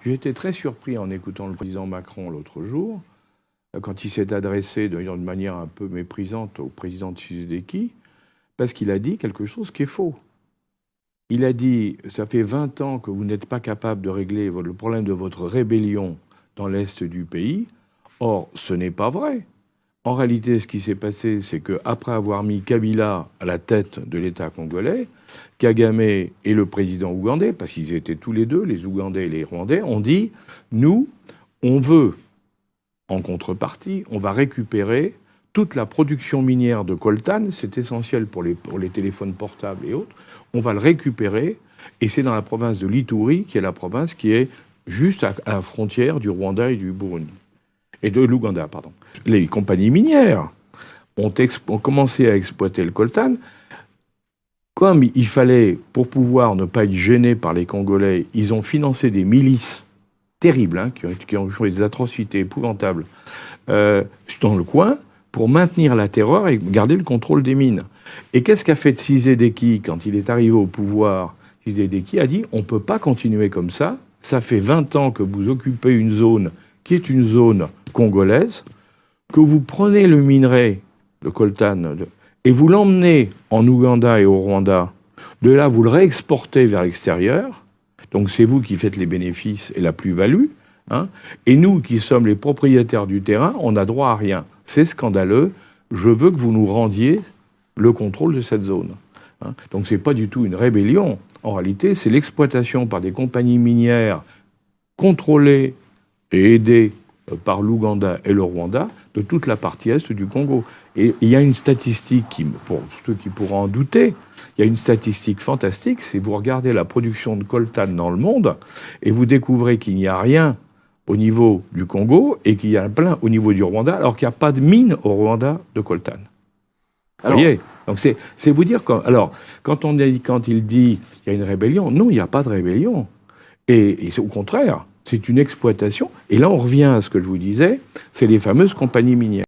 J'ai été très surpris en écoutant le président Macron l'autre jour, quand il s'est adressé d'une manière un peu méprisante au président Tshisekedi, parce qu'il a dit quelque chose qui est faux. Il a dit « ça fait 20 ans que vous n'êtes pas capable de régler le problème de votre rébellion dans l'Est du pays ». Or, ce n'est pas vrai. En réalité, ce qui s'est passé, c'est qu'après avoir mis Kabila à la tête de l'État congolais, Kagame et le président ougandais, parce qu'ils étaient tous les deux, les Ougandais et les Rwandais, ont dit « nous, on veut, en contrepartie, on va récupérer toute la production minière de coltan, c'est essentiel pour les téléphones portables et autres, on va le récupérer, et c'est dans la province de l'Ituri, qui est la province qui est juste à la frontière du Rwanda et du Burundi. Et de l'Ouganda, pardon. Les compagnies minières ont commencé à exploiter le coltan. Comme il fallait, pour pouvoir ne pas être gênés par les Congolais, ils ont financé des milices terribles, qui ont fait des atrocités épouvantables dans le coin, pour maintenir la terreur et garder le contrôle des mines. Et qu'est-ce qu'a fait Tshisekedi quand il est arrivé au pouvoir? Tshisekedi a dit, on ne peut pas continuer comme ça. Ça fait 20 ans que vous occupez une zone qui est une zone congolaise, que vous prenez le minerai, le coltan, et vous l'emmenez en Ouganda et au Rwanda. De là, vous le réexportez vers l'extérieur. Donc c'est vous qui faites les bénéfices et la plus-value. Et nous, qui sommes les propriétaires du terrain, on n'a droit à rien. C'est scandaleux. Je veux que vous nous rendiez le contrôle de cette zone. Donc c'est pas du tout une rébellion. En réalité, c'est l'exploitation par des compagnies minières contrôlées et aidées par l'Ouganda et le Rwanda de toute la partie est du Congo. Et il y a une statistique, pour ceux qui pourront en douter, il y a une statistique fantastique, c'est vous regardez la production de coltan dans le monde et vous découvrez qu'il n'y a rien au niveau du Congo et qu'il y a plein au niveau du Rwanda, alors qu'il n'y a pas de mine au Rwanda de coltan. Vous voyez? Donc c'est vous dire... Alors, quand il dit qu'il y a une rébellion, non, il n'y a pas de rébellion. Et au contraire, c'est une exploitation. Et là, on revient à ce que je vous disais, c'est les fameuses compagnies minières.